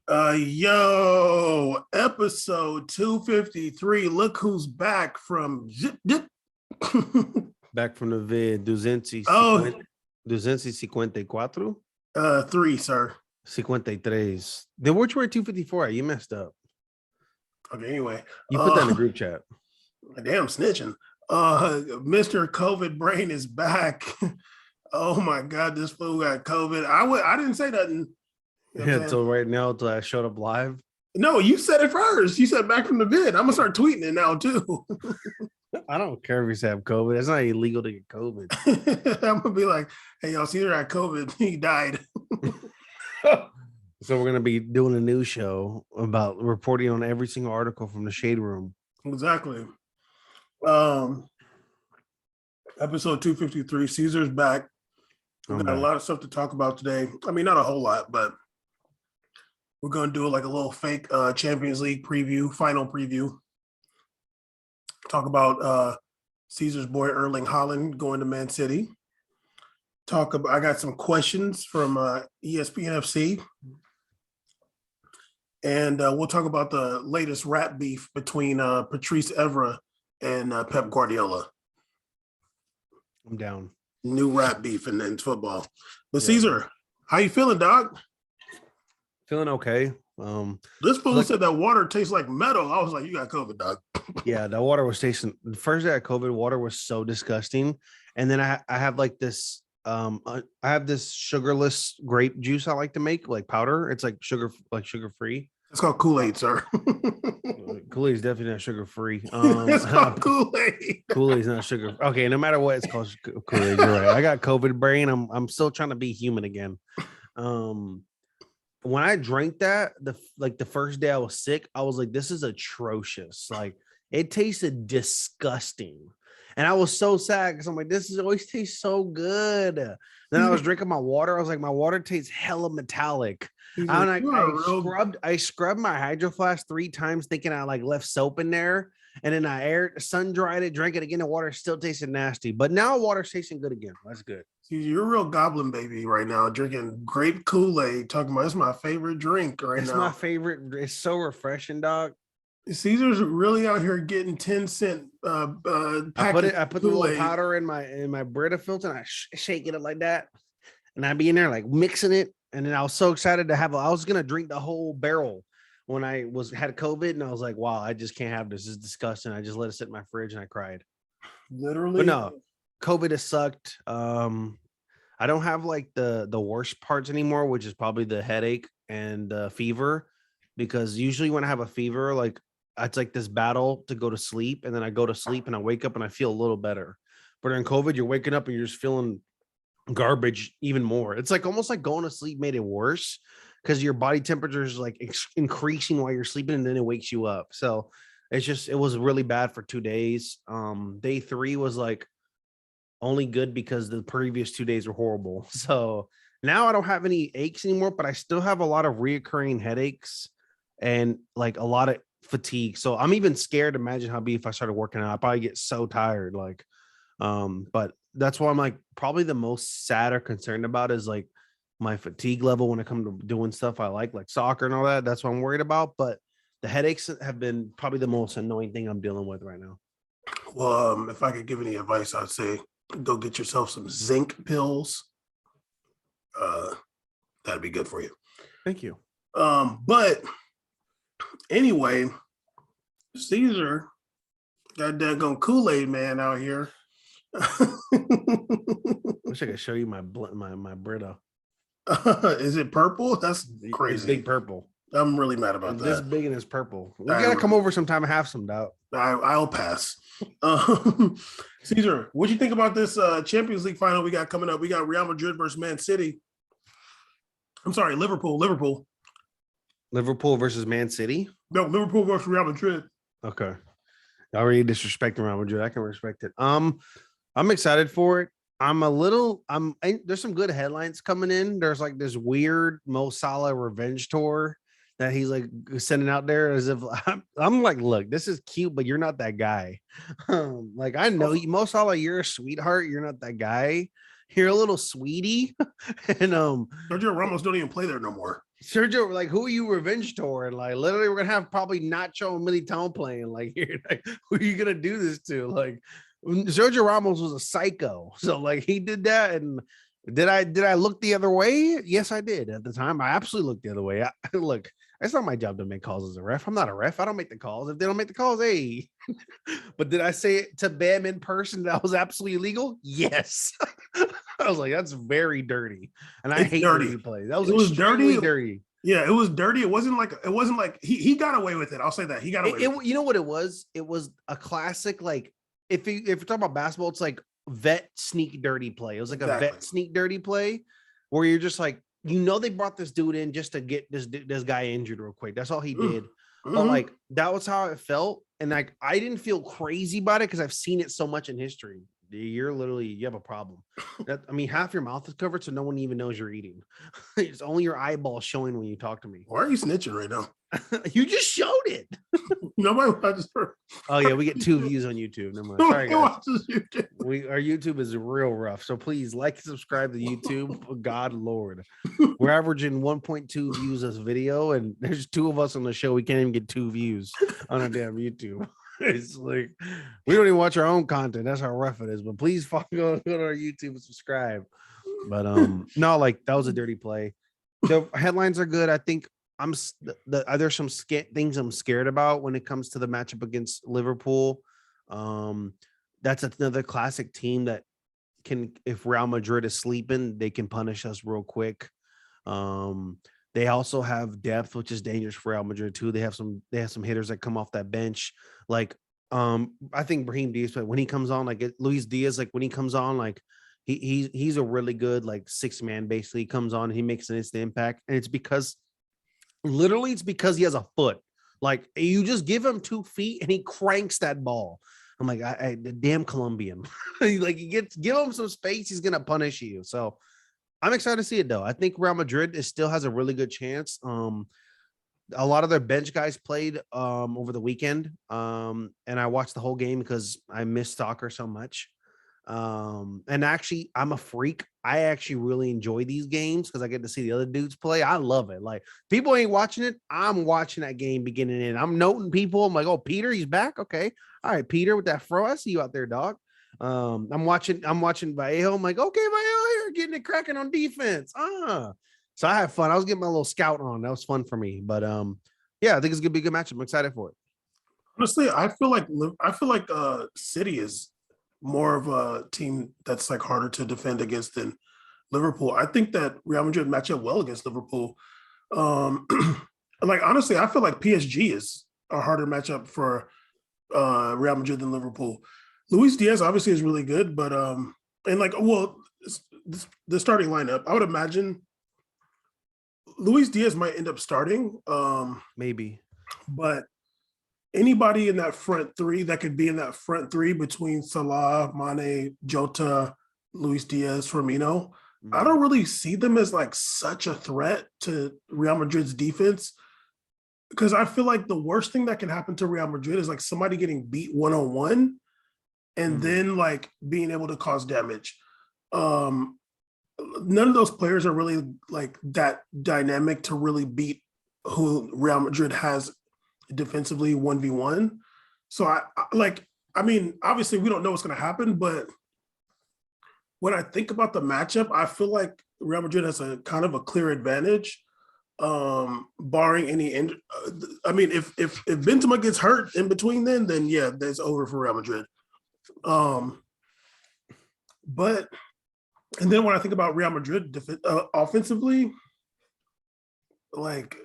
Yo, episode 253. Look who's back from Zip Dip. Back from the vid. Oh, 254? 3, sir. 53. Then which were 254? You messed up. Okay, anyway. You put that in the group chat. Damn snitching. Mr. COVID brain is back. Oh my God, this fool got COVID. I didn't say nothing. You know until right now, until I showed up live. No, you said it first. You said back from the vid. I'm gonna start tweeting it now too. I don't care if you have COVID. It's not illegal to get COVID. I'm gonna be like, hey, y'all, Caesar had COVID. He died. So we're gonna be doing a new show about reporting on every single article from the Shade Room. Exactly. Episode 253. Caesar's back. We got a lot of stuff to talk about today. I mean, not a whole lot, but we're going to do like a little fake Champions League preview, final preview. Talk about Caesar's boy Erling Haaland going to Man City. I got some questions from ESPN FC. And we'll talk about the latest rap beef between Patrice Evra and Pep Guardiola. I'm down. New rap beef in football. But Caesar, how you feeling, dog? Feeling okay. This fool said that water tastes like metal. I was like, you got COVID, dog. Yeah, that water was tasting. The first day I had COVID, water was so disgusting. And then I have like this. I have this sugarless grape juice I like to make, like powder. It's like sugar free. It's called Kool-Aid, sir. Kool-Aid is definitely not sugar free. It's called Kool-Aid. Kool-Aid is not sugar. Okay, no matter what, it's called Kool-Aid. You're right. I got COVID brain. I'm still trying to be human again. When I drank that, the first day I was sick, I was like, this is atrocious. Like it tasted disgusting. And I was so sad because I'm like, always tastes so good. Then I was drinking my water. I was like, my water tastes hella metallic. I scrubbed my Hydro Flask 3 times thinking I like left soap in there. And then I sun dried it, drank it again. The water still tasted nasty. But now water's tasting good again. That's good. You're a real goblin baby right now, drinking grape Kool-Aid, talking about it's my favorite drink right now. It's my favorite. It's so refreshing, dog. Caesar's really out here getting 10-cent I put the little powder in my Brita filter and I shake it up like that. And I'd be in there like mixing it. And then I was so excited to I was gonna drink the whole barrel when I had COVID, and I was like, wow, I just can't have this. This is disgusting. I just let it sit in my fridge and I cried. Literally. But no, COVID has sucked. I don't have like the worst parts anymore, which is probably the headache and fever, because usually when I have a fever, like it's like this battle to go to sleep, and then I go to sleep and I wake up and I feel a little better. But in COVID, you're waking up and you're just feeling garbage even more. It's like almost like going to sleep made it worse because your body temperature is like increasing while you're sleeping, and then it wakes you up. So it was really bad for 2 days. Day 3 was like only good because the previous 2 days were horrible. So now I don't have any aches anymore, but I still have a lot of reoccurring headaches and like a lot of fatigue. So I'm even scared to imagine how it'd be if I started working out. I probably get so tired. But that's why I'm like probably the most sad or concerned about is like my fatigue level when it comes to doing stuff I like soccer and all that. That's what I'm worried about. But the headaches have been probably the most annoying thing I'm dealing with right now. Well, if I could give any advice, I'd say go get yourself some zinc pills. That'd be good for you. Thank you. But anyway, Caesar got daggone Kool-Aid man out here. Wish I could show you my Brita. Is it purple? That's crazy. It's big purple. I'm really mad about that. This big and it's purple. We gotta come over sometime and have some doubt. I'll pass. Caesar, what do you think about this Champions League final we got coming up? We got Real Madrid versus Man City. I'm sorry, Liverpool versus Man City. No, Liverpool versus Real Madrid. Okay. Already disrespecting Real Madrid. I can respect it. I'm excited for it. There's some good headlines coming in. There's like this weird Mo Salah revenge tour that he's like sending out there as if I'm like, look, this is cute, but you're not that guy. Like I know you, Mo Salah, you're a sweetheart. You're not that guy. you're a little sweetie. And Sergio Ramos don't even play there no more. Sergio, like, who are you revenge toward? Like, literally, we're gonna have probably Nacho and Militao playing. Like, you're like, who are you gonna do this to? Like, Sergio Ramos was a psycho, so like he did that. And did I look the other way? Yes, I did at the time. I absolutely looked the other way. Look, it's not my job to make calls as a ref. I'm not a ref. I don't make the calls. If they don't make the calls, hey. But did I say it to Bam in person that was absolutely illegal? Yes. I was like, that's very dirty, and I hate dirty play. That was dirty. Yeah, it was dirty. It wasn't like he got away with it. I'll say that he got away. You know what it was? It was a classic. Like if you're talking about basketball, it's like vet sneak dirty play. It was like a vet sneak dirty play where you're just like, they brought this dude in just to get this guy injured real quick. That's all he did. But like that was how it felt, and like I didn't feel crazy about it because I've seen it so much in history. You have a problem. Half your mouth is covered, so no one even knows you're eating. It's only your eyeballs showing when you talk to me. Why are you snitching right now? You just showed it. Nobody watches her. Oh yeah, we get 2 views on YouTube. No more. Sorry guys. Our YouTube is real rough, so please like and subscribe to YouTube. God Lord, we're averaging 1.2 views this video, and there's 2 of us on the show. We can't even get 2 views on a damn YouTube. It's like we don't even watch our own content. That's how rough it is. But please go to our YouTube and subscribe. But no, like that was a dirty play. The headlines are good. I think there's some things I'm scared about when it comes to the matchup against Liverpool. That's another classic team that can, if Real Madrid is sleeping, they can punish us real quick. They also have depth, which is dangerous for Real Madrid too. They have some hitters that come off that bench. Like, I think Brahim Diaz, when he comes on, like Luis Diaz, like when he comes on, like he's a really good like 6-man. Basically, he comes on, he makes an instant impact, and it's because he has a foot. Like you just give him 2 feet and he cranks that ball. I'm like, the damn Colombian. Like give him some space, he's gonna punish you. So I'm excited to see it though. I think Real Madrid still has a really good chance. A lot of their bench guys played over the weekend. And I watched the whole game because I miss soccer so much. And actually, I'm a freak. I actually really enjoy these games because I get to see the other dudes play. I love it. Like people ain't watching it. I'm watching that game beginning in. I'm noting people. I'm like, oh, Peter, he's back. Okay. All right, Peter with that fro. I see you out there, dog. I'm watching Vallejo. I'm like, okay, Vallejo here getting it cracking on defense. So I had fun. I was getting my little scout on. That was fun for me. But yeah, I think it's gonna be a good matchup. I'm excited for it. Honestly, I feel like City is more of a team that's like harder to defend against than Liverpool. I think that Real Madrid match up well against Liverpool. Like honestly, I feel like PSG is a harder matchup for Real Madrid than Liverpool. Luis Diaz obviously is really good, but the starting lineup, I would imagine Luis Diaz might end up starting. Maybe. But anybody in that front 3 that could be in that front 3 between Salah, Mane, Jota, Luis Diaz, Firmino, I don't really see them as like such a threat to Real Madrid's defense, because I feel like the worst thing that can happen to Real Madrid is like somebody getting beat 1-on-1 and then like being able to cause damage. None of those players are really like that dynamic to really beat who Real Madrid has defensively 1v1. So obviously we don't know what's going to happen, but when I think about the matchup, I feel like Real Madrid has a kind of a clear advantage, barring any if Benzema gets hurt in between then yeah, that's over for Real Madrid. But and then when I think about Real Madrid offensively, like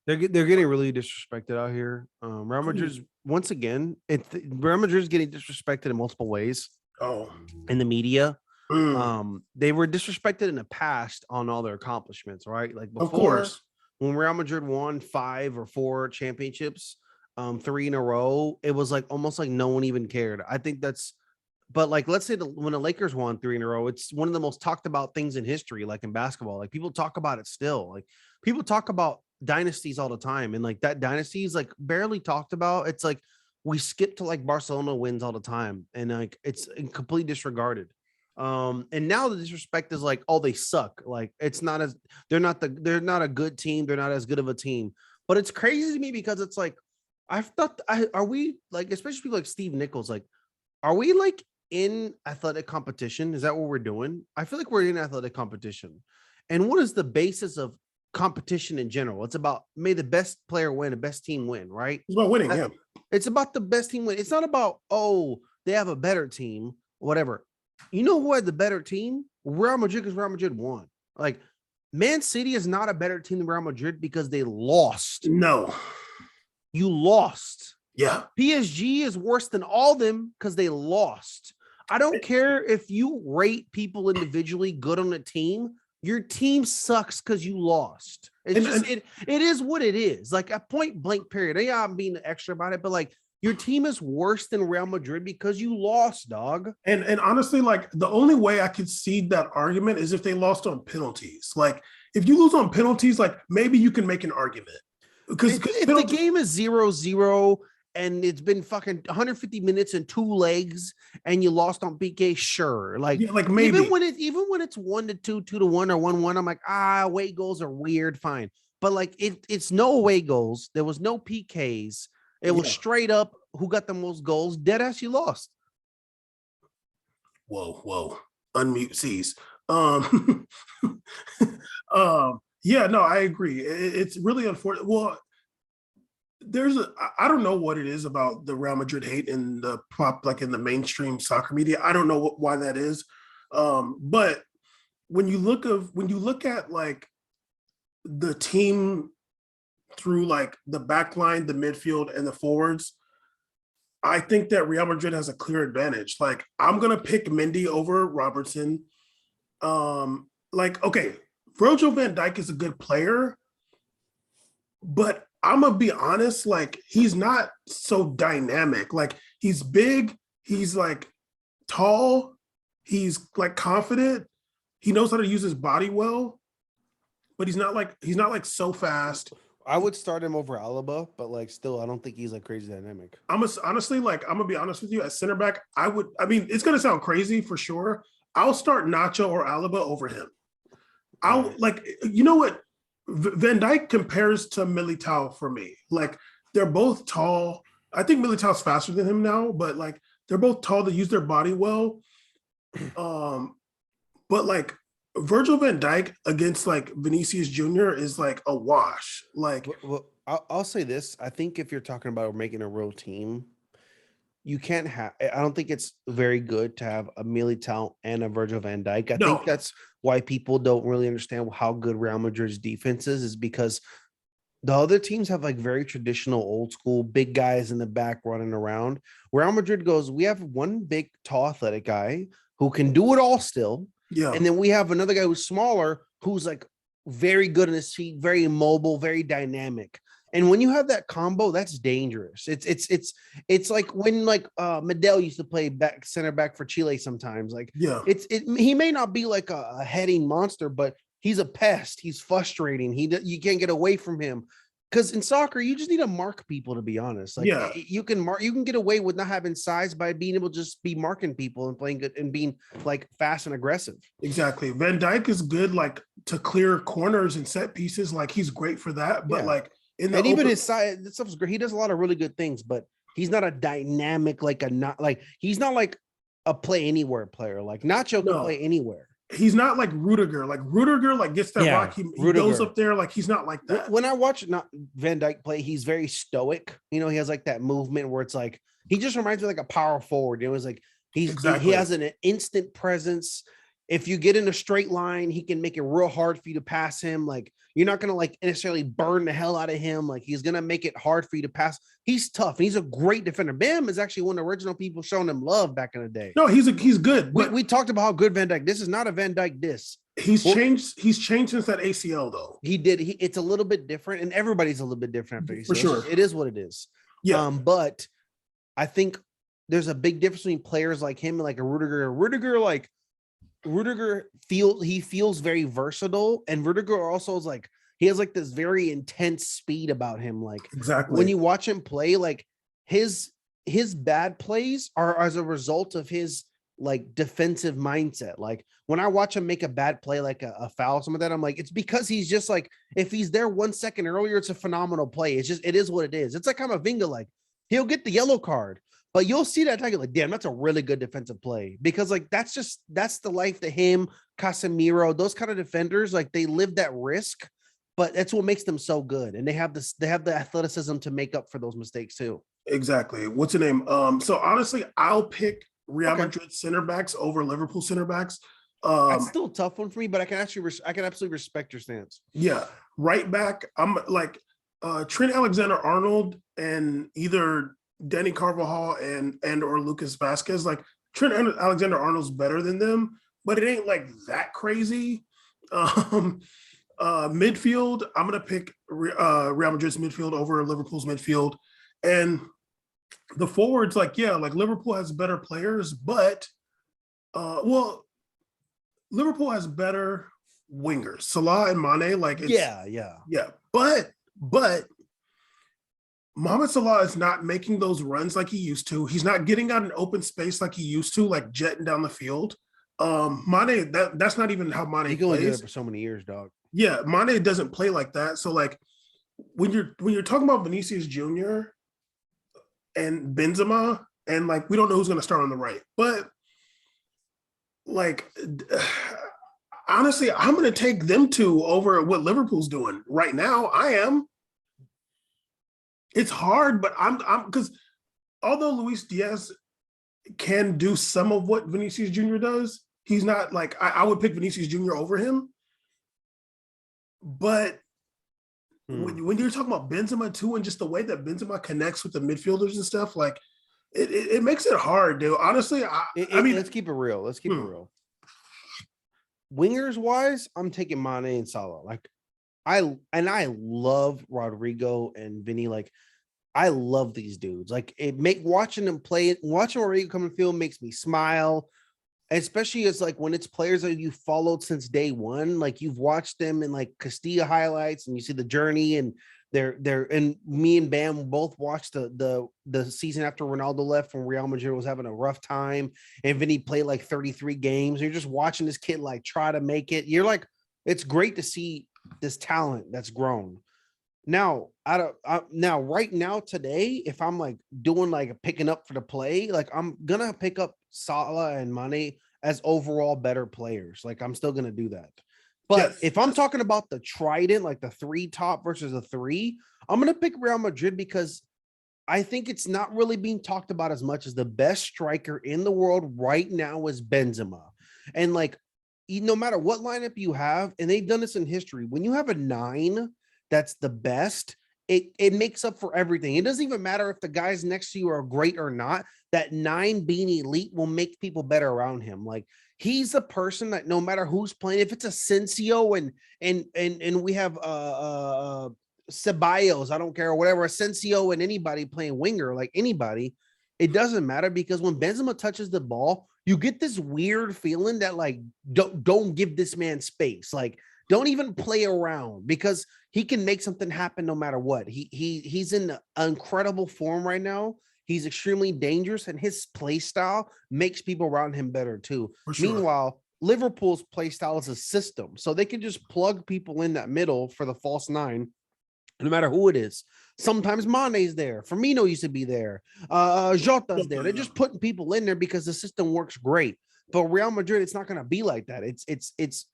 they're getting really disrespected out here. Real Madrid's once again, Real Madrid's getting disrespected in multiple ways. In the media. They were disrespected in the past on all their accomplishments, right? Like before, of course, when Real Madrid won 5 or 4 championships, 3 in a row, it was like almost like no one even cared. I think but like let's say when the Lakers won 3 in a row, it's one of the most talked about things in history, like in basketball. Like people talk about it still. Like people talk about dynasties all the time, and like that dynasty is like barely talked about. It's like we skip to like Barcelona wins all the time, and like it's completely disregarded. And now the disrespect is like, oh, they suck. Like it's not as they're not a good team. They're not as good of a team. But it's crazy to me because it's like are we like, especially people like Steve Nichols, like, are we like in athletic competition? Is that what we're doing? I feel like we're in athletic competition. And what is the basis of competition in general? It's about may the best player win, the best team win, right? It's about winning, yeah. It's about the best team win. It's not about, oh, they have a better team, whatever. You know who had the better team? Real Madrid, because Real Madrid won. Like, Man City is not a better team than Real Madrid because they lost. No. You lost. Yeah. PSG is worse than all them because they lost. I don't care if you rate people individually good on a team. Your team sucks because you lost. It is what it is. Like a point blank period. Yeah, I'm being extra about it, but like your team is worse than Real Madrid because you lost, dog. And honestly, like the only way I could see that argument is if they lost on penalties. Like if you lose on penalties, like maybe you can make an argument. Because if the game is 0-0 and it's been fucking 150 minutes and 2 legs and you lost on PK, sure. Like, yeah, like maybe even when it's 1-2, 2-1 or 1-1, I'm like, away goals are weird, fine. But like it's no away goals. There was no PKs. It was straight up who got the most goals. Dead ass, you lost. Whoa. Unmute C's. Yeah, no, I agree. It's really unfortunate. Well, I don't know what it is about the Real Madrid hate in the in the mainstream soccer media. I don't know why that is. But when you look at like the team through like the back line, the midfield, and the forwards, I think that Real Madrid has a clear advantage. Like I'm gonna pick Mendy over Robertson. Okay, Virgil van Dijk is a good player, but I'm gonna be honest, like he's not so dynamic. Like he's big, he's like tall, he's like confident, he knows how to use his body well, but he's not like so fast. I would start him over Alaba, but like still, I don't think he's like crazy dynamic. Honestly, like I'm gonna be honest with you, at center back, I mean, it's gonna sound crazy for sure. I'll start Nacho or Alaba over him. You know what? Van Dijk compares to Militao for me. Like they're both tall. I think Militao's faster than him now, but like they're both tall. They use their body well. But like Virgil van Dijk against like Vinicius Jr. is like a wash. Like, well, I'll say this. I think if you're talking about making a real team, you can't have. I don't think it's very good to have a Militao and a Virgil van Dijk. I think that's why people don't really understand how good Real Madrid's defense is because the other teams have like very traditional, old school, big guys in the back running around. Real Madrid goes, we have one big, tall, athletic guy who can do it all still. Yeah. And then we have another guy who's smaller, who's like very good on his feet, very mobile, very dynamic. And when you have that combo, that's dangerous. It's like when like Medel used to play center back for Chile sometimes. Like he may not be like a heading monster, but he's a pest. He's frustrating. You can't get away from him. Because in soccer, you just need to mark people, to be honest. Like you can get away with not having size by being able to just be marking people and playing good and being like fast and aggressive. Exactly. Van Dijk is good like to clear corners and set pieces. Like he's great for that. But like even his size, that stuff's great. He does a lot of really good things, but he's not a dynamic he's not like a play anywhere player. Like Nacho can play anywhere. He's not like Rudiger. Like Rudiger, like gets that rock. He goes up there. Like he's not like that. When I watch Van Dijk play, he's very stoic. You know, he has like that movement where it's like he just reminds me of like a power forward. You know, it's like he has an instant presence. If you get in a straight line, he can make it real hard for you to pass him. Like you're not gonna like necessarily burn the hell out of him. Like he's gonna make it hard for you to pass. He's tough. He's a great defender. Bam is actually one of the original people showing him love back in the day. No, he's good. We talked about how good Van Dijk. This is not a Van Dijk diss. He's changed since that ACL though. He did. It's a little bit different, and everybody's a little bit different after ACL. For sure. It is what it is. Yeah. But I think there's a big difference between players like him and like a Rudiger. Rudiger feels very versatile, and Rudiger also is like he has like this very intense speed about him. Like exactly when you watch him play, like his bad plays are as a result of his like defensive mindset. Like when I watch him make a bad play, like a foul, some of that, I'm like, it's because he's just like, if he's there 1 second earlier, it's a phenomenal play. It's just, it is what it is. It's like Kamavinga, like he'll get the yellow card, but you'll see that time, like, damn, that's a really good defensive play, because like that's the life to him, Casemiro, those kind of defenders, like they live that risk, but that's what makes them so good. And they have the athleticism to make up for those mistakes too. Exactly. What's the name? So honestly, I'll pick Real Okay. Madrid center backs over Liverpool center backs. That's still a tough one for me, but I can absolutely respect your stance. Yeah, right back. I'm like Trent Alexander-Arnold and either Danny Carvajal and or Lucas Vasquez. Like Trent Alexander-Arnold's better than them, but it ain't like that crazy. Midfield, I'm gonna pick Real Madrid's midfield over Liverpool's midfield, and the forwards, like like Liverpool has better players, but Liverpool has better wingers, Salah and Mane. Like it's yeah, but Mohamed Salah is not making those runs like he used to. He's not getting out in open space like he used to, like jetting down the field. Mane, that's not even how Mane he can only do plays. it for so many years, dog. Yeah, Mane doesn't play like that. So like when you're talking about Vinicius Jr. and Benzema, and like we don't know who's going to start on the right, but like honestly, I'm going to take them two over what Liverpool's doing right now. I am. It's hard, but I'm because although Luis Diaz can do some of what Vinicius Jr. does, he's not like I would pick Vinicius Jr. over him. But when you're talking about Benzema too, and just the way that Benzema connects with the midfielders and stuff, like it makes it hard, dude. Honestly, I mean, let's keep it real. Let's keep it real. Wingers wise, I'm taking Mane and Salah. Like I love Rodrigo and Vinny. Like I love these dudes. Like watching them play, watching Rodrigo come in the field makes me smile. Especially as like when it's players that you followed since day one, like you've watched them in like Castilla highlights and you see the journey, and they're and me and Bam both watched the season after Ronaldo left when Real Madrid was having a rough time, and Vinny played like 33 games. You're just watching this kid like try to make it. You're like, it's great to see this talent that's grown. Now, right now today, if I'm like doing like picking up for the play, like I'm gonna pick up Salah and Mane as overall better players. Like I'm still gonna do that. But if I'm talking about the trident, like the three top versus the three, I'm gonna pick Real Madrid because I think it's not really being talked about as much as the best striker in the world right now is Benzema. And like, no matter what lineup you have, and they've done this in history, when you have a 9 that's the best, it makes up for everything. It doesn't even matter if the guys next to you are great or not. That 9 being elite will make people better around him. Like he's the person that no matter who's playing, if it's Asensio and we have Ceballos, I don't care, or whatever, Asensio and anybody playing winger, like anybody, it doesn't matter, because when Benzema touches the ball, you get this weird feeling that like don't give this man space. Like don't even play around, because he can make something happen no matter what. He's in incredible form right now. He's extremely dangerous, and his play style makes people around him better too. Sure. Meanwhile, Liverpool's play style is a system, so they can just plug people in that middle for the false 9, no matter who it is. Sometimes Mane's there. Firmino used to be there. Jota's there. They're just putting people in there because the system works great. But Real Madrid, it's not going to be like that. It's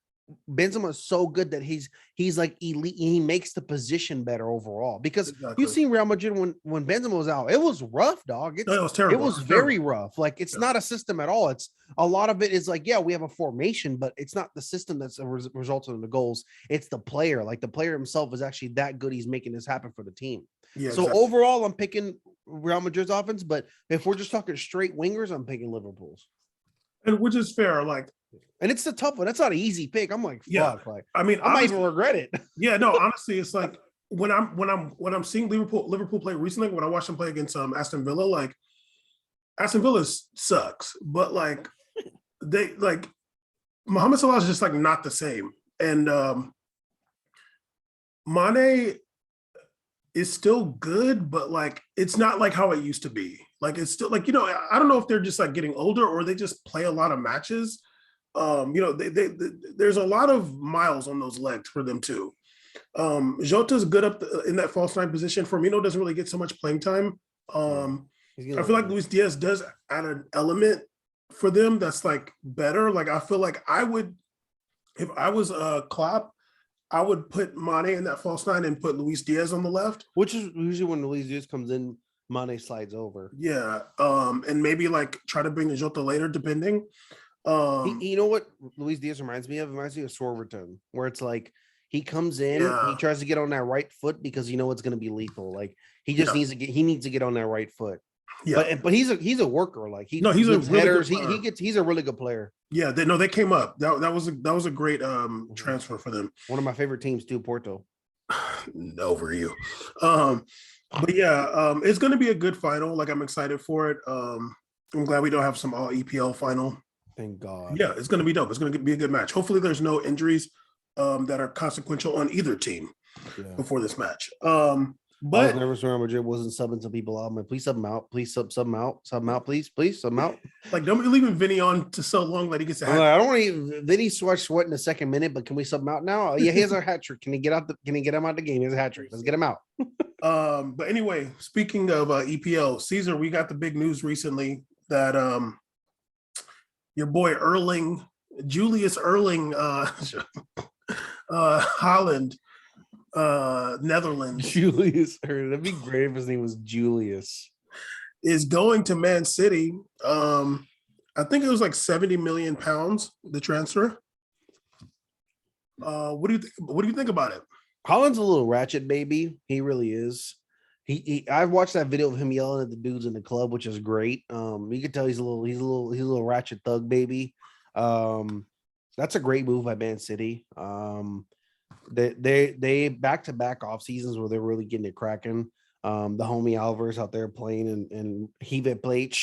Benzema is so good that he's like elite. He makes the position better overall, because you've seen Real Madrid when Benzema was out, it was rough, dog. It was terrible. It was very rough. Like it's not a system at all. It's a lot of it is like, yeah, we have a formation, but it's not the system that's resulted in the goals. It's the player. Like the player himself is actually that good. He's making this happen for the team. Yeah. So overall, I'm picking Real Madrid's offense, but if we're just talking straight wingers, I'm picking Liverpool's. And which is fair, like. And it's a tough one. That's not an easy pick. I'm like, fuck. Like, I mean, I might even regret it. Yeah, no, honestly, it's like when I'm seeing Liverpool play recently, when I watched them play against Aston Villa, like Aston Villa sucks, but like they like Mohamed Salah is just like not the same. And Mane, is still good, but like it's not like how it used to be. Like it's still like, I don't know if they're just like getting older or they just play a lot of matches. There's a lot of miles on those legs for them too. Jota's good in that false nine position. Firmino doesn't really get so much playing time. I feel like Luis Diaz does add an element for them that's like better. Like I feel like if I was Klopp, I would put Mane in that false nine and put Luis Diaz on the left. Which is usually when Luis Diaz comes in, Mane slides over. Yeah. And maybe like try to bring Jota later, depending. You know what Luis Diaz reminds me of? It reminds me of Swerverton, where it's like he comes in, he tries to get on that right foot because it's going to be lethal. Like he just needs to get on that right foot. Yeah, but he's a worker. Like he's a really headers. He's a really good player. Yeah, they came up. That was a great transfer for them. One of my favorite teams too, Porto. Over you. But yeah, it's going to be a good final. Like I'm excited for it. I'm glad we don't have some all EPL final. Thank God. Yeah, it's going to be dope. It's going to be a good match. Hopefully, there's no injuries that are consequential on either team before this match. But I was nervous when Madrid wasn't subbing some people out. I'm like, please sub them out. Please sub them out. Sub them out, please sub them out. Like, don't be leaving Vinny on to so long that he gets a hat. I don't want to. Vinny sweat in the second minute, but can we sub him out now? Yeah, he has our hat trick. Can he get him out the game? He has a hat trick. Let's get him out. But anyway, speaking of EPL, Caesar, we got the big news recently that your boy Julius Erling Halaand, Netherlands. Julius, that'd be great if his name was Julius. Is going to Man City. I think it was like 70 million pounds, the transfer. What do you think about it? Haaland's a little ratchet baby. He really is. I watched that video of him yelling at the dudes in the club, which is great. You can tell he's a little ratchet thug baby. That's a great move by Man City. They back-to-back off seasons where they're really getting it cracking. The homie Alvarez out there playing and Heave Plate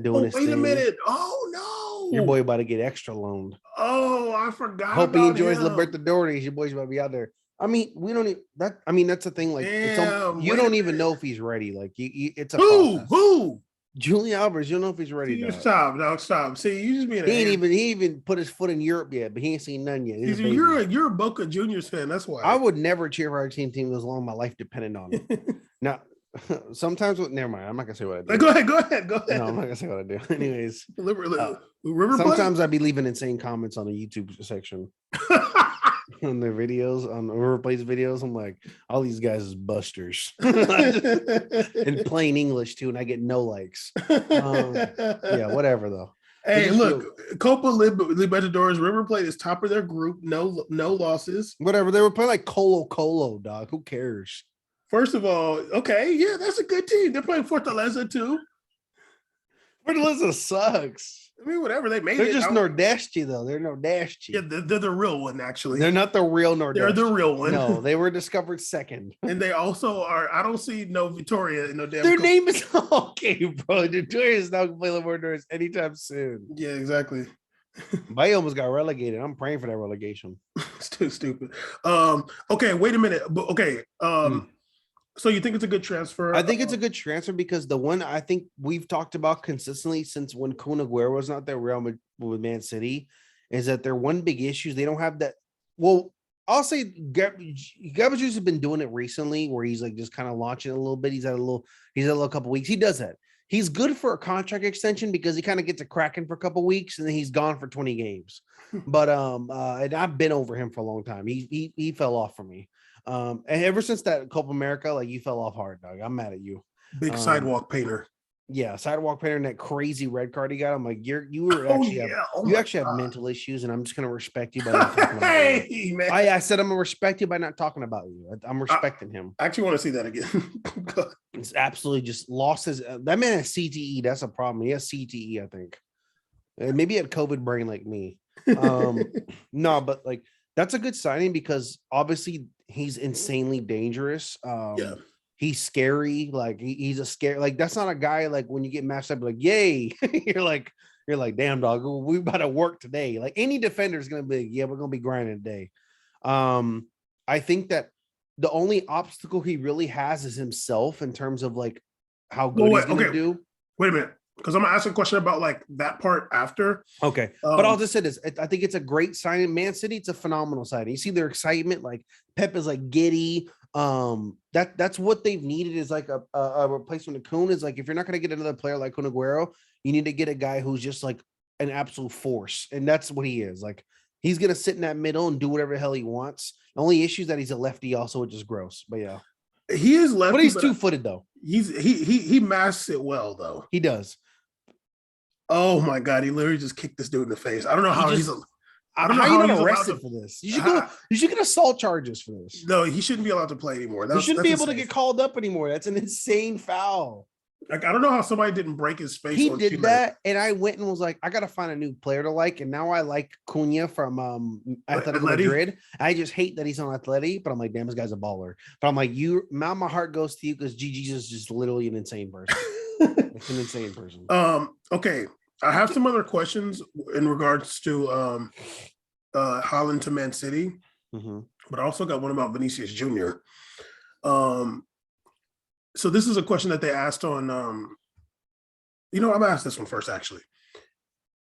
doing his thing. Wait a minute. Oh no. Your boy about to get extra loaned. Oh, I forgot. Hope he enjoys Libertadores. Your boy's about to be out there. I mean, we don't even that. I mean, that's the thing. Like, you don't even know if he's ready. Like, it's a who Julian Alvarez. You don't know if he's ready. Stop. See, you just being. He even put his foot in Europe yet, but he ain't seen none yet. You're a Boca Juniors fan. That's why I would never cheer for our team as long as my life depended on it. Now, sometimes never mind. I'm not gonna say what I do. Go ahead. No, I'm not gonna say what I do. Anyways, River sometimes I'd be leaving insane comments on the YouTube section. On their videos, on River Plate's videos, I'm like, all these guys is busters. In plain English too, and I get no likes. Yeah, whatever though. Hey, look, Copa Libertadores, River Plate is top of their group. No losses. Whatever. They were playing like Colo, dog. Who cares? First of all, okay, yeah, that's a good team. They're playing Fortaleza too. Fortaleza sucks. I mean, whatever, they made They're just Nordeste, though. They're Nordeste. Yeah, they're the real one, actually. They're not the real Nordeste. They're the real one. No, they were discovered second. And they also are, I don't see no Vitoria in no damn. Their name is okay, bro. Vitoria is not going to play Libertadores anytime soon. Yeah, exactly. Bahia almost got relegated. I'm praying for that relegation. It's too stupid. Okay, wait a minute. Okay. So you think it's a good transfer? I think it's a good transfer because the one I think we've talked about consistently since when Kun Aguero was not there with Man City is that their one big issue is they don't have that. Well, I'll say Gabriel has been doing it recently where he's like just kind of launching a little bit. He's had a little couple weeks. He does that. He's good for a contract extension because he kind of gets a cracking for a couple weeks and then he's gone for 20 games. But and I've been over him for a long time. He fell off for me. And ever since that Copa America, like you fell off hard, dog. I'm mad at you. Big sidewalk painter. Yeah, sidewalk painter and that crazy red card he got. I'm like, you actually have mental issues, and I'm just gonna respect you by not talking about you. Man. I said I'm gonna respect you by not talking about you. I'm respecting him. I actually want to see that again. It's absolutely just lost his that man has CTE. That's a problem. He has CTE, I think. Maybe he had COVID brain like me. No, but like that's a good signing because obviously he's insanely dangerous. Yeah. He's scary. Like he's a scary. Like that's not a guy. Like when you get matched up, like yay, you're like, damn dog, we about to work today. Like any defender is gonna be, yeah, we're gonna be grinding today. I think that the only obstacle he really has is himself in terms of like how Well, good wait, he's going to okay. do. Wait a minute, because I'm gonna ask a question about like that part after. Okay. But I'll just say this. I think it's a great signing. Man City, it's a phenomenal signing. You see their excitement, like Pep is like giddy. That's what they've needed is like a replacement to Kun. Is like if you're not going to get another player like Kun Aguero, you need to get a guy who's just like an absolute force. And that's what he is. Like he's going to sit in that middle and do whatever the hell he wants. The only issue is that he's a lefty also, which is gross. But yeah. He is lefty, But he's two-footed though. He masks it well though. He does. Oh my god, he literally just kicked this dude in the face. I don't know how he's. I don't know how you not arrested for this. You should go. You should get assault charges for this. No, he shouldn't be allowed to play anymore. He shouldn't be able to get called up anymore. That's an insane foul. Like I don't know how somebody didn't break his face. He did that, and I went and was like, I gotta find a new player to like. And now I like Cunha from Atletico Madrid. I just hate that he's on Atleti, but I'm like, damn, this guy's a baller. But I'm like, now my heart goes to you because Gigi's is just literally an insane person. It's an insane person. Okay. I have some other questions in regards to Haaland to Man City, but I also got one about Vinicius Jr. So this is a question that they asked on, I'm gonna ask this one first actually,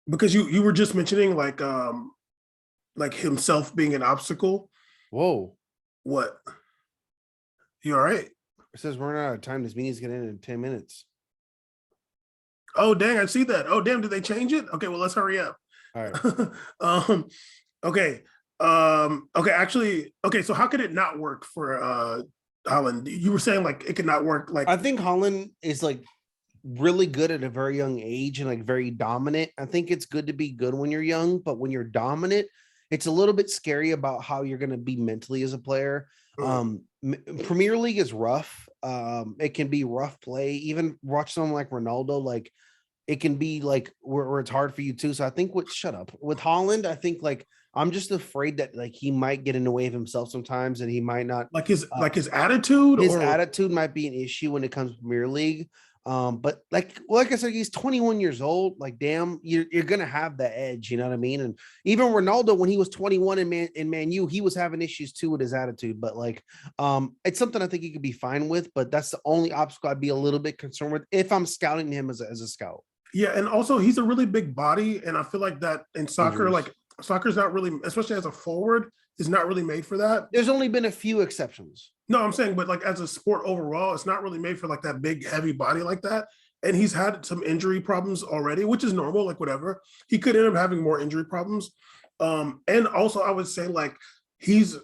because you were just mentioning like himself being an obstacle. Whoa. What? You all right? It says we're not out of time. This meeting's gonna end in 10 minutes. Oh, dang, I see that. Oh, damn, did they change it? Okay, well, let's hurry up. All right. Okay. Actually, so how could it not work for Haaland? You were saying like it could not work. Like I think Haaland is like really good at a very young age and like very dominant. I think it's good to be good when you're young, but when you're dominant, it's a little bit scary about how you're going to be mentally as a player. Premier League is rough. It can be rough play. Even watch someone like Ronaldo, like it can be like where it's hard for you too. So I think with Haaland, I think like I'm just afraid that like he might get in the way of himself sometimes, and he might not like his attitude. His attitude might be an issue when it comes to Premier League. But like I said, he's 21 years old. Like, damn, you're gonna have the edge, you know what I mean? And even Ronaldo, when he was 21 in Man U, he was having issues too with his attitude. But like, it's something I think he could be fine with. But that's the only obstacle I'd be a little bit concerned with if I'm scouting him as a scout. Yeah, and also he's a really big body, and I feel like that in soccer, like soccer's not really, especially as a forward, is not really made for that. There's only been a few exceptions. No, I'm saying, but like as a sport overall, it's not really made for like that big, heavy body like that. And he's had some injury problems already, which is normal, like whatever. He could end up having more injury problems. And also I would say like he's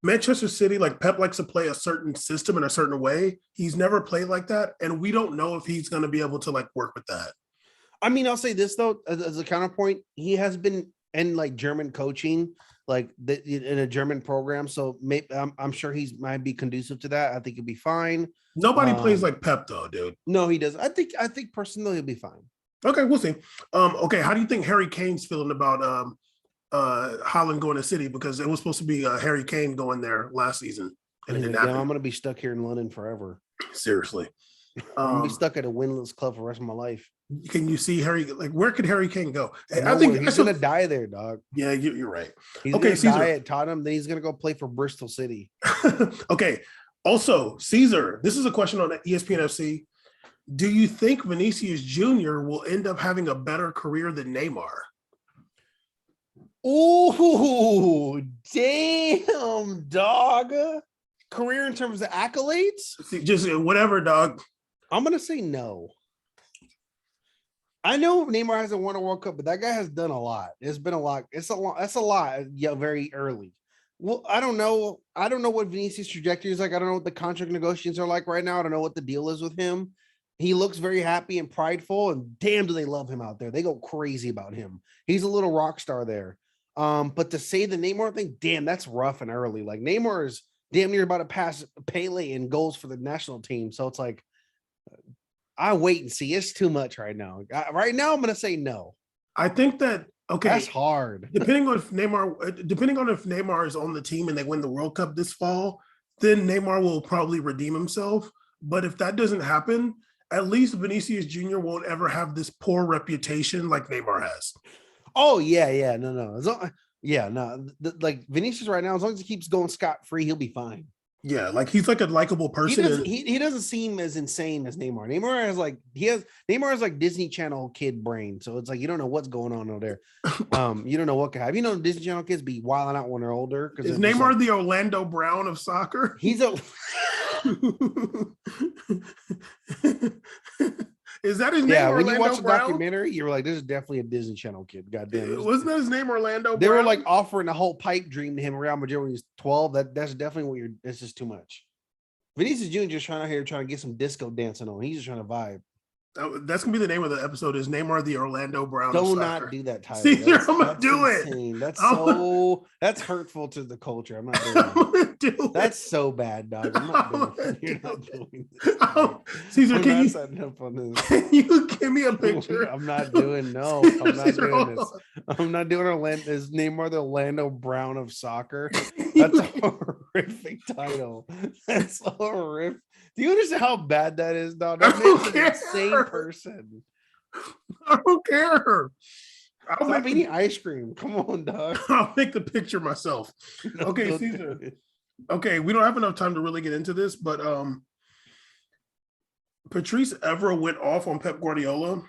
Manchester City, like Pep likes to play a certain system in a certain way. He's never played like that. And we don't know if he's going to be able to like work with that. I mean, I'll say this though, as a counterpoint, he has been in like German coaching, like in a German program. So maybe I'm sure he might be conducive to that. I think he'll be fine. Nobody plays like Pep though, dude. No, he does. I think personally he'll be fine. Okay, we'll see. Okay, how do you think Harry Kane's feeling about Haaland going to City? Because it was supposed to be Harry Kane going there last season, and it didn't happen. I'm gonna be stuck here in London forever. Seriously, I'm gonna be stuck at a winless club for the rest of my life. Can you see Harry? Like, where could Harry Kane go? I think he's gonna die there, dog. Yeah, you're right. He's gonna die at Tottenham. Then he's gonna go play for Bristol City. Okay. Also, Caesar, this is a question on ESPN FC. Do you think Vinicius Jr. will end up having a better career than Neymar? Oh, damn, dog. Career in terms of accolades? Just whatever, dog. I'm going to say no. I know Neymar hasn't won a World Cup, but that guy has done a lot. It's been a lot. That's a lot. Yeah, very early. Well, I don't know. I don't know what Vinicius' trajectory is like. I don't know what the contract negotiations are like right now. I don't know what the deal is with him. He looks very happy and prideful, and damn, do they love him out there. They go crazy about him. He's a little rock star there. But to say the Neymar thing, damn, that's rough and early. Like Neymar is damn near about to pass Pele in goals for the national team. So it's like, I wait and see. It's too much right now. Right now, I'm going to say no. I think that, okay. That's hard. Depending on if Neymar is on the team and they win the World Cup this fall, then Neymar will probably redeem himself. But if that doesn't happen, at least Vinicius Jr. won't ever have this poor reputation like Neymar has. Oh, yeah. No. Yeah, no, like Vinicius right now, as long as he keeps going scot-free, he'll be fine. Yeah, like he's like a likable person. He doesn't seem as insane as Neymar. Neymar has like Disney Channel kid brain, so it's like you don't know what's going on over there. You don't know what could happen. You know, Disney Channel kids be wilding out when they're older. Is Neymar the Orlando Brown of soccer? He's a. Is that his name? Yeah, when Orlando you watch the Brown? documentary, you were like, "This is definitely a Disney Channel kid." Goddamn, Wasn't that his name, Orlando Brown? They were like offering a whole pipe dream to him around Real Madrid when he was 12. That's definitely what you're. That's just too much. Vinicius Jr. just trying to get some disco dancing on. He's just trying to vibe. That's gonna be the name of the episode. Is Neymar the Orlando Brown? Do not do that title. See, I'm gonna do insane. That's hurtful to the culture. I'm not doing that. That's so bad, dog. I'm not doing it. You're not doing this. Caesar, can you give me a picture? I'm not doing no. I'm not doing this. I'm not doing Orlando. Is Neymar the Orlando Brown of soccer? That's a horrific title. That's horrific. Do you understand how bad that is, dog? That man's an insane person. I don't care. Stop eating ice cream. Come on, dog. I'll make the picture myself. Okay, Caesar. Okay, we don't have enough time to really get into this, but Patrice Evra went off on Pep Guardiola.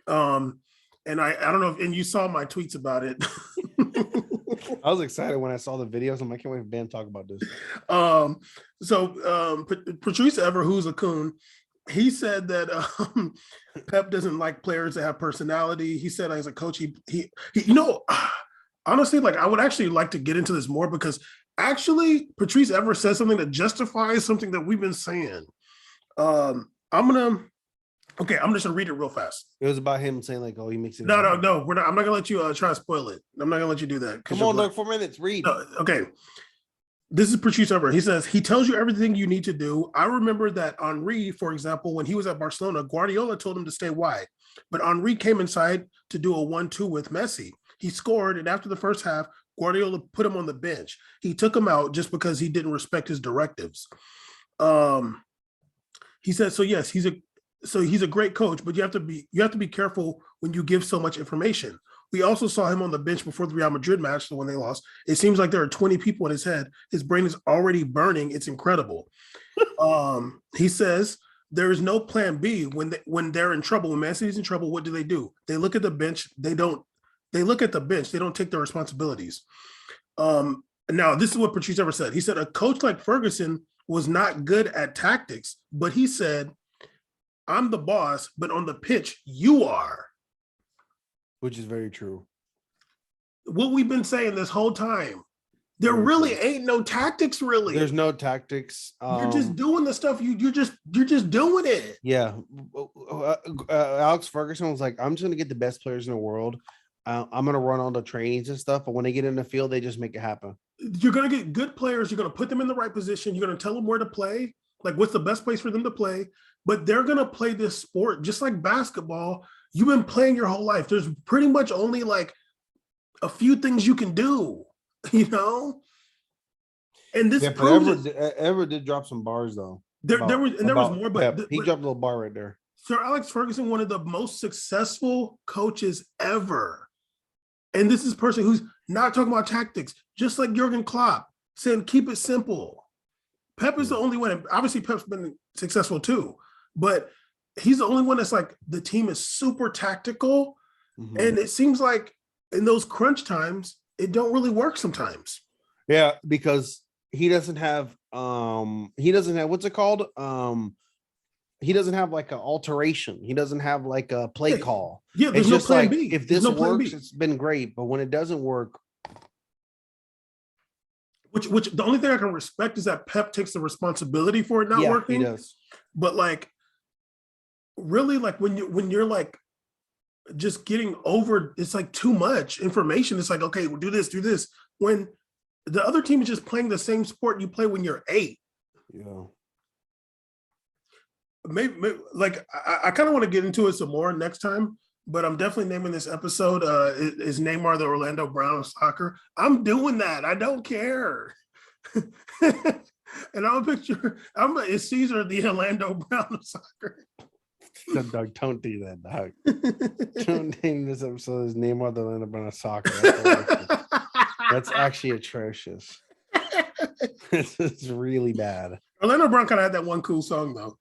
And I don't know if you saw my tweets about it. I was excited when I saw the videos. I'm like, I can't wait for Ben to talk about this. Patrice Evra, who's a coon, he said that Pep doesn't like players that have personality. He said as a coach, he honestly, like I would actually like to get into this more because actually Patrice Evra says something that justifies something that we've been saying. I'm just gonna read it real fast. It was about him saying like, "Oh, he makes it." No, we're not. I'm not gonna let you try to spoil it. I'm not gonna let you do that. Come on, Doug, 4 minutes. Read. Okay. This is Patrice Evra. He says he tells you everything you need to do. I remember that Henry, for example, when he was at Barcelona, Guardiola told him to stay wide, but Henry came inside to do a 1-2 with Messi. He scored, and after the first half, Guardiola put him on the bench. He took him out just because he didn't respect his directives. He said, so yes, he's a great coach, but you have to be careful when you give so much information. We also saw him on the bench before the Real Madrid match, the one they lost. It seems like there are 20 people in his head. His brain is already burning. It's incredible. He says there is no plan B when they're in trouble. When Man City's in trouble, what do? They look at the bench. They look at the bench. They don't take their responsibilities. Now, this is what Patrice Evra said. He said a coach like Ferguson was not good at tactics, but he said, I'm the boss, but on the pitch, you are. Which is very true. What we've been saying this whole time. There really ain't no tactics, really. There's no tactics. You're just doing the stuff. You're just doing it. Yeah. Alex Ferguson was like, I'm just going to get the best players in the world. I'm going to run all the trainings and stuff. But when they get in the field, they just make it happen. You're going to get good players. You're going to put them in the right position. You're going to tell them where to play. Like what's the best place for them to play. But they're going to play this sport just like basketball. You've been playing your whole life. There's pretty much only like a few things you can do, you know? And this Evra did drop some bars though. There was more, but he dropped a little bar right there. Sir Alex Ferguson, one of the most successful coaches ever. And this is a person who's not talking about tactics, just like Jurgen Klopp, saying keep it simple. Pep is the only one. Obviously, Pep's been successful too, but he's the only one that's like the team is super tactical. Mm-hmm. And it seems like in those crunch times, it don't really work sometimes. Yeah, because he doesn't have what's it called? He doesn't have like an alteration. He doesn't have like a play call. Yeah, there's no plan B. If this works, it's been great. But when it doesn't work. Which the only thing I can respect is that Pep takes the responsibility for it not working. He does. But like, really, like when you're like just getting over, it's like too much information. It's like, okay, we'll do this. When the other team is just playing the same sport you play when you're 8. Yeah. Maybe like I kind of want to get into it some more next time, but I'm definitely naming this episode is Neymar the Orlando Brown of soccer. I'm doing that. I don't care. And I'm a picture. Is Caesar the Orlando Brown of soccer? Doug, don't do that, Doug. Don't name this episode his name while they'll end up on a soccer. That's actually atrocious. This is really bad. Orlando Brown kind of had that one cool song though.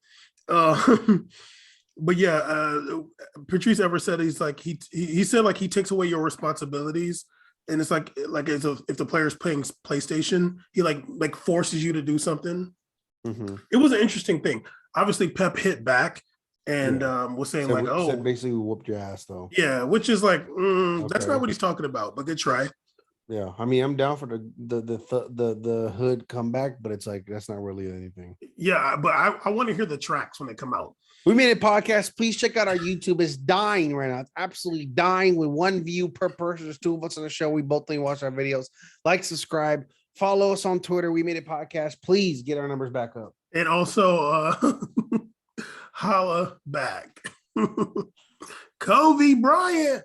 But yeah, Patrice Evra said he's like he said like he takes away your responsibilities, and it's like as if the player's playing PlayStation, he like forces you to do something. Mm-hmm. It was an interesting thing. Obviously, Pep hit back and was saying said basically we whooped your ass though. Yeah, which is like that's not what he's talking about. But good try. Yeah, I mean, I'm down for the hood comeback, but it's like that's not really anything. Yeah, but I want to hear the tracks when they come out. We Made It podcast. Please check out our YouTube. It's dying right now. It's absolutely dying with 1 view per person. There's 2 of us on the show. We both watch our videos. Like, subscribe, follow us on Twitter. We Made It podcast. Please get our numbers back up. And also holla back. Kobe Bryant.